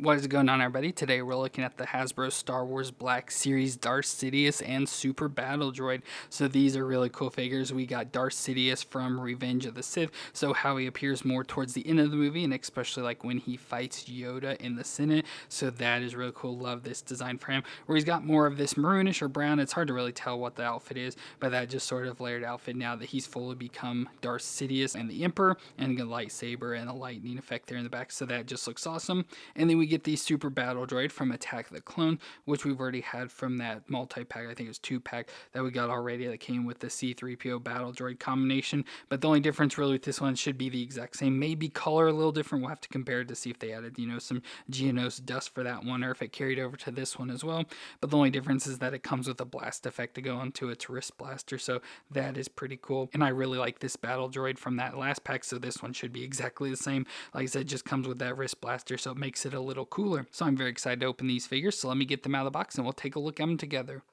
What is going on, everybody? Today we're looking at the Hasbro Star Wars Black Series Darth Sidious and Super Battle Droid. So these are really cool figures. We got Darth Sidious from Revenge of the Sith, so how he appears more towards the end of the movie, and especially like when he fights Yoda in the Senate. So that is really cool. Love this design for him. Where he's got more of this maroonish or brown. It's hard to really tell what the outfit is, but that just sort of layered outfit now that he's fully become Darth Sidious and the Emperor, and a lightsaber and a lightning effect there in the back. So that just looks awesome. And then we get the Super Battle Droid from Attack of the Clone, which we've already had from that multi-pack, I think it was 2-pack, that we got already that came with the C-3PO Battle Droid combination. But the only difference really with this one should be the exact same, maybe color a little different. We'll have to compare it to see if they added, some Geonos dust for that one, or if it carried over to this one as well. But the only difference is that it comes with a blast effect to go onto its wrist blaster, so that is pretty cool. And I really like this Battle Droid from that last pack, so this one should be exactly the same. Like I said, just comes with that wrist blaster, so it makes it a little cooler. So I'm very excited to open these figures, so let me get them out of the box and we'll take a look at them together.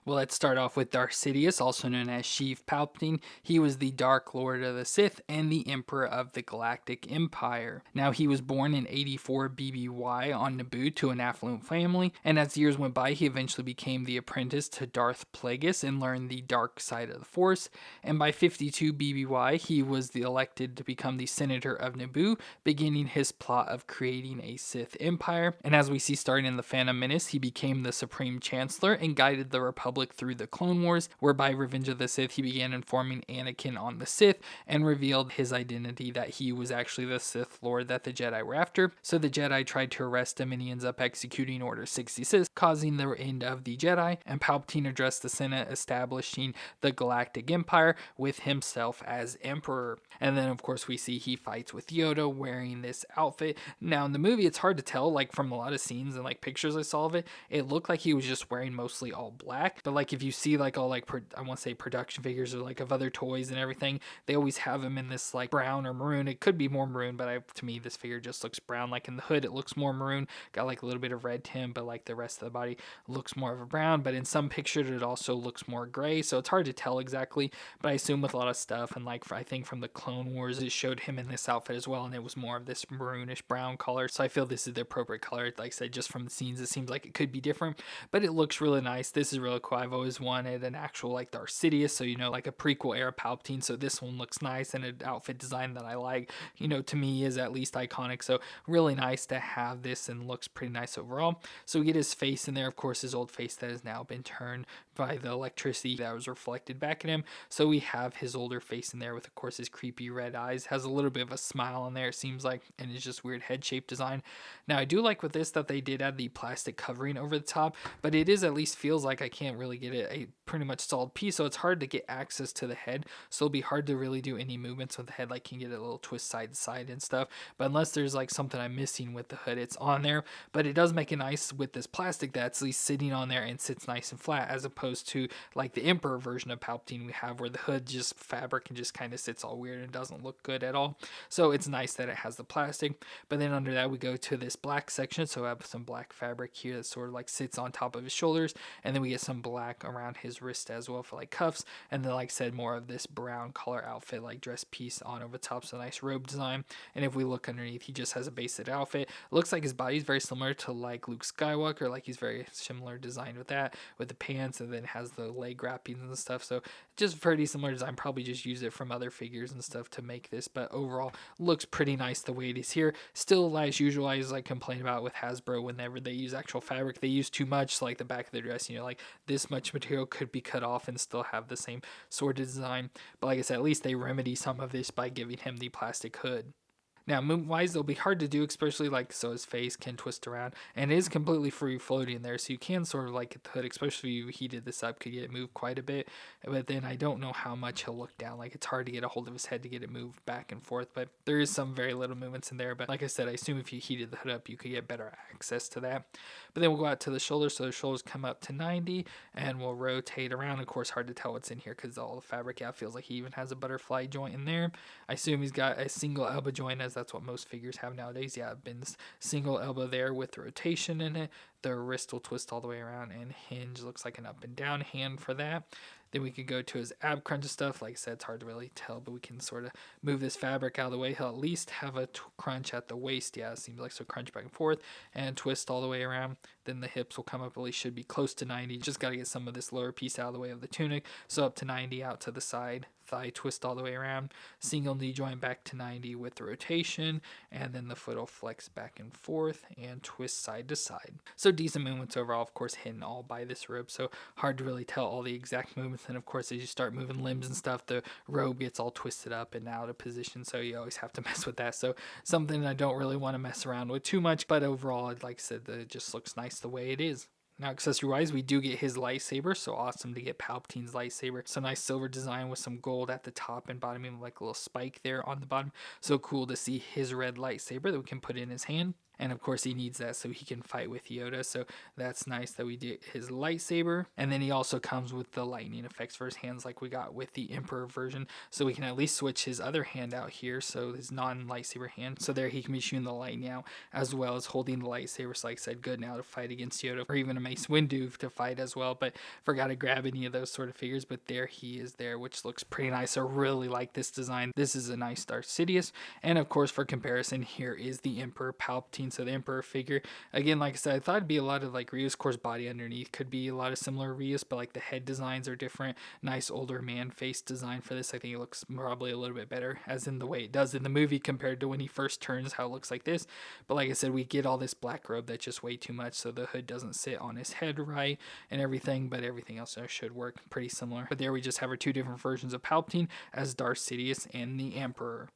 Well, let's start off with Darth Sidious, also known as Sheev Palpatine. He was the Dark Lord of the Sith and the Emperor of the Galactic Empire. Now, he was born in 84 BBY on Naboo to an affluent family, and as years went by, he eventually became the apprentice to Darth Plagueis and learned the dark side of the Force. And by 52 BBY, he was elected to become the Senator of Naboo, beginning his plot of creating a Sith Empire. And as we see starting in The Phantom Menace, he became the Supreme Chancellor and guided the Republic through the Clone Wars, whereby Revenge of the Sith he began informing Anakin on the Sith and revealed his identity, that he was actually the Sith Lord that the Jedi were after. So the Jedi tried to arrest him and he ends up executing Order 66, causing the end of the Jedi, and Palpatine addressed the Senate, establishing the Galactic Empire with himself as Emperor. And then of course we see he fights with Yoda wearing this outfit. Now in the movie it's hard to tell, like from a lot of scenes and like pictures I saw of it, it looked like he was just wearing mostly all black. But like if you see like all like I want to say production figures or like of other toys and everything, they always have him in this like brown or maroon. It could be more maroon, but to me this figure just looks brown. Like in the hood it looks more maroon, got like a little bit of red tint, but like the rest of the body looks more of a brown. But in some pictures it also looks more gray, so it's hard to tell exactly. But I assume with a lot of stuff, and like I think from the Clone Wars it showed him in this outfit as well, and it was more of this maroonish brown color. So I feel this is the appropriate color. Like I said, just from the scenes it seems like it could be different, but it looks really nice. This is really cool. I've always wanted an actual like Darth Sidious, so like a prequel era Palpatine. So this one looks nice, and an outfit design that I like, to me is at least iconic. So really nice to have this, and looks pretty nice overall. So we get his face in there, of course, his old face that has now been turned by the electricity that was reflected back at him. So we have his older face in there with, of course, his creepy red eyes. Has a little bit of a smile on there, it seems like, and it's just weird head shape design. Now I do like with this that they did add the plastic covering over the top, but it is at least feels like I can't really get it a pretty much solid piece, so it's hard to get access to the head. So it'll be hard to really do any movements with the head, like can get a little twist side to side and stuff. But unless there's like something I'm missing with the hood, it's on there. But it does make it nice with this plastic that's at least sitting on there and sits nice and flat, as opposed to like the Emperor version of Palpatine we have, where the hood just fabric and just kind of sits all weird and doesn't look good at all. So it's nice that it has the plastic. But then under that we go to this black section, so I have some black fabric here that sort of like sits on top of his shoulders, and then we get some black around his wrist as well for like cuffs, and then like I said, more of this brown color outfit, like dress piece on over top, so nice robe design. And if we look underneath, he just has a basic outfit. Looks like his body's very similar to like Luke Skywalker, like he's very similar design with that, with the pants, and then has the leg wrappings and stuff. So just pretty similar design. Probably just use it from other figures and stuff to make this, but overall looks pretty nice the way it is here. Still, as usual, I complain about with Hasbro, whenever they use actual fabric, they use too much, like the back of the dress, like this much material could be cut off and still have the same sort of design. But like I said, at least they remedy some of this by giving him the plastic hood. Now, movement-wise, it'll be hard to do, especially like so his face can twist around, and it is completely free floating there, so you can sort of like get the hood, especially if you heated this up, could get it moved quite a bit. But then I don't know how much he'll look down. Like it's hard to get a hold of his head to get it moved back and forth, but there is some very little movements in there. But like I said, I assume if you heated the hood up, you could get better access to that. But then we'll go out to the shoulders, so the shoulders come up to 90, and we'll rotate around. Of course, hard to tell what's in here because all the fabric, yeah, feels like he even has a butterfly joint in there. I assume he's got a single elbow joint, as that's what most figures have nowadays. Yeah, been single elbow there with rotation in it. The wrist will twist all the way around, and hinge looks like an up and down hand for that. Then we could go to his ab crunch and stuff. Like I said, it's hard to really tell, but we can sort of move this fabric out of the way. He'll at least have a crunch at the waist. Yeah, it seems like so. Crunch back and forth and twist all the way around. Then the hips will come up, at least should be close to 90. Just got to get some of this lower piece out of the way of the tunic. So up to 90, out to the side. Thigh twist all the way around, single knee joint back to 90 with the rotation, and then the foot will flex back and forth and twist side to side. So decent movements overall, of course, hidden all by this robe, so hard to really tell all the exact movements. And of course, as you start moving limbs and stuff, the robe gets all twisted up and out of position, so you always have to mess with that. So something I don't really want to mess around with too much, but overall, like I said, it just looks nice the way it is. Now, accessory-wise, we do get his lightsaber, so awesome to get Palpatine's lightsaber. So nice silver design with some gold at the top and bottom, even like a little spike there on the bottom. So cool to see his red lightsaber that we can put in his hand. And of course, he needs that so he can fight with Yoda. So that's nice that we did his lightsaber. And then he also comes with the lightning effects for his hands like we got with the Emperor version. So we can at least switch his other hand out here. So his non-lightsaber hand. So there he can be shooting the lightning out as well as holding the lightsaber. So like I said, good now to fight against Yoda or even a Mace Windu to fight as well. But forgot to grab any of those sort of figures. But there he is there, which looks pretty nice. I really like this design. This is a nice Darth Sidious. And of course, for comparison, here is the Emperor Palpatine. So the Emperor figure, again, like I said, I thought it'd be a lot of like reuse. Of course, body underneath could be a lot of similar reuse, but like the head designs are different. Nice older man face design for this. I think it looks probably a little bit better, as in the way it does in the movie compared to when he first turns, how it looks like this. But like I said, we get all this black robe that's just way too much, so the hood doesn't sit on his head right and everything, but everything else should work pretty similar. But there we just have our two different versions of Palpatine as Darth Sidious and the Emperor.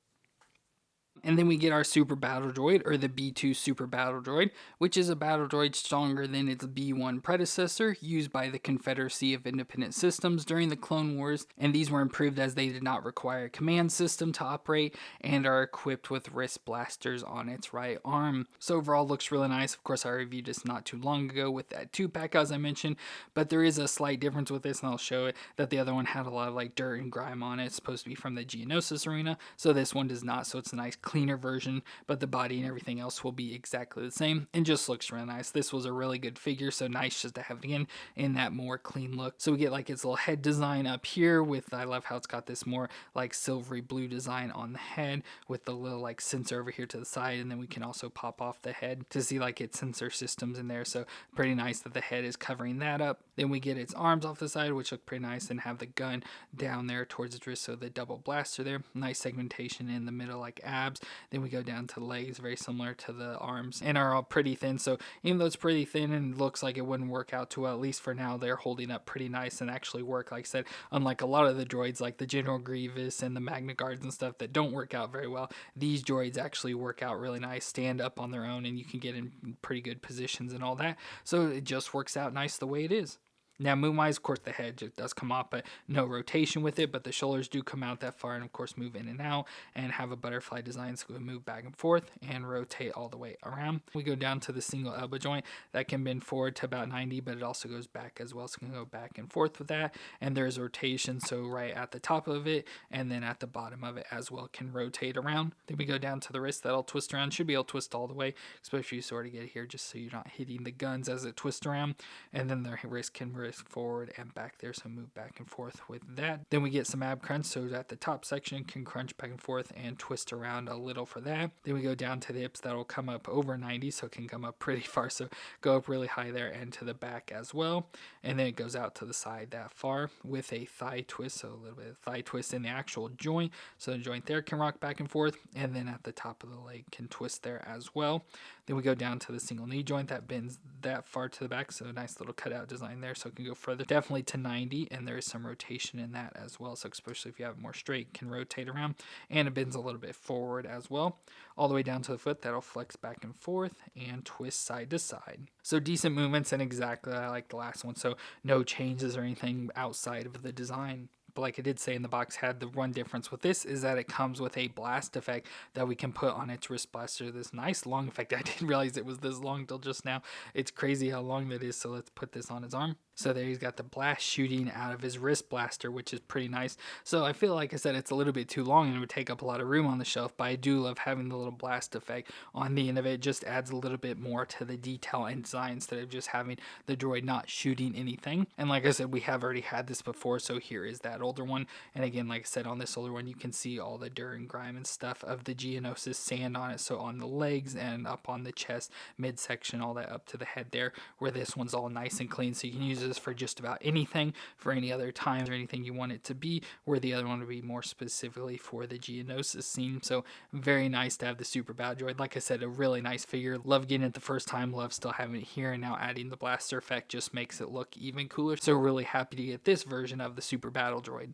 And then we get our Super Battle Droid, or the B2 Super Battle Droid, which is a battle droid stronger than its B1 predecessor, used by the Confederacy of Independent Systems during the Clone Wars, and these were improved as they did not require a command system to operate, and are equipped with wrist blasters on its right arm. So overall, looks really nice. Of course, I reviewed this not too long ago with that 2-pack, as I mentioned, but there is a slight difference with this, and I'll show it, that the other one had a lot of like dirt and grime on it. It's supposed to be from the Geonosis arena, so this one does not, so it's a nice cleaner version, but the body and everything else will be exactly the same and just looks really nice. This was a really good figure, so nice just to have it again in that more clean look. So we get like its little head design up here with, I love how it's got this more like silvery blue design on the head with the little like sensor over here to the side, and then we can also pop off the head to see like its sensor systems in there, so pretty nice that the head is covering that up. Then we get its arms off the side, which look pretty nice, and have the gun down there towards its wrist, so the double blaster there. Nice segmentation in the middle like abs. Then we go down to the legs, very similar to the arms, and are all pretty thin. So even though it's pretty thin and looks like it wouldn't work out too well, at least for now, they're holding up pretty nice and actually work. Like I said, unlike a lot of the droids like the General Grievous and the Magna Guards and stuff that don't work out very well, these droids actually work out really nice, stand up on their own, and you can get in pretty good positions and all that. So it just works out nice the way it is. Now, moon-wise, of course, the head just does come off, but no rotation with it, but the shoulders do come out that far and, of course, move in and out and have a butterfly design, so we move back and forth and rotate all the way around. We go down to the single elbow joint. That can bend forward to about 90, but it also goes back as well, so we can go back and forth with that, and there's rotation, so right at the top of it and then at the bottom of it as well can rotate around. Then we go down to the wrist. That'll twist around. Should be able to twist all the way, especially if you sort of get here just so you're not hitting the guns as it twists around, and then the wrist can forward and back there, so move back and forth with that. Then we get some ab crunch, so at the top section can crunch back and forth and twist around a little for that. Then we go down to the hips. That'll come up over 90, so it can come up pretty far, so go up really high there and to the back as well, and then it goes out to the side that far with a thigh twist, so a little bit of thigh twist in the actual joint, so the joint there can rock back and forth, and then at the top of the leg can twist there as well. Then we go down to the single knee joint that bends that far to the back, so a nice little cutout design there, so it can go further, definitely to 90, and there is some rotation in that as well, so especially if you have it more straight, can rotate around, and it bends a little bit forward as well, all the way down to the foot. That'll flex back and forth and twist side to side. So decent movements, and exactly like the last one, so no changes or anything outside of the design. But like I did say in the box, had the one difference with this is that it comes with a blast effect that we can put on its wrist blaster. This nice long effect. I didn't realize it was this long till just now. It's crazy how long that is, so let's put this on his arm. So there he's got the blast shooting out of his wrist blaster, which is pretty nice. So I feel like I said it's a little bit too long and it would take up a lot of room on the shelf, but I do love having the little blast effect on the end of it. It just adds a little bit more to the detail and design instead of just having the droid not shooting anything. And like I said, we have already had this before, so here is that older one. And again, like I said, on this older one, you can see all the dirt and grime and stuff of the Geonosis sand on it. So on the legs and up on the chest, midsection, all that up to the head there, where this one's all nice and clean. So you can use this for just about anything, for any other times or anything you want it to be, where the other one would be more specifically for the Geonosis scene. So very nice to have the Super Battle Droid. Like I said, a really nice figure. Love getting it the first time, love still having it here, and now adding the blaster effect just makes it look even cooler. So really happy to get this version of the Super Battle Droid.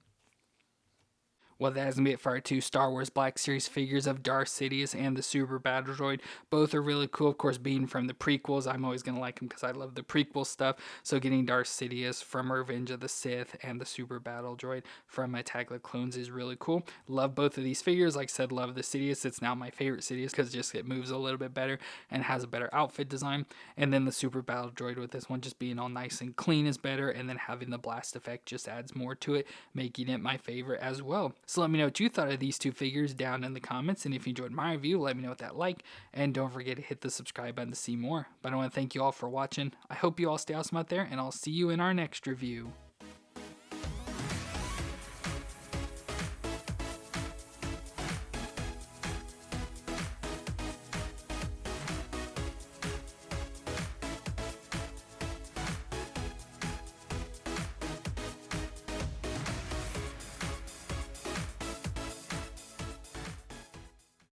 Well, that is going to be it for our 2 Star Wars Black Series figures of Darth Sidious and the Super Battle Droid. Both are really cool. Of course, being from the prequels, I'm always going to like them because I love the prequel stuff. So getting Darth Sidious from Revenge of the Sith and the Super Battle Droid from Attack of the Clones is really cool. Love both of these figures. Like I said, love the Sidious. It's now my favorite Sidious because just it moves a little bit better and has a better outfit design. And then the Super Battle Droid with this one just being all nice and clean is better. And then having the blast effect just adds more to it, making it my favorite as well. So let me know what you thought of these 2 figures down in the comments, and if you enjoyed my review, let me know what that like, and don't forget to hit the subscribe button to see more. But I want to thank you all for watching. I hope you all stay awesome out there, and I'll see you in our next review.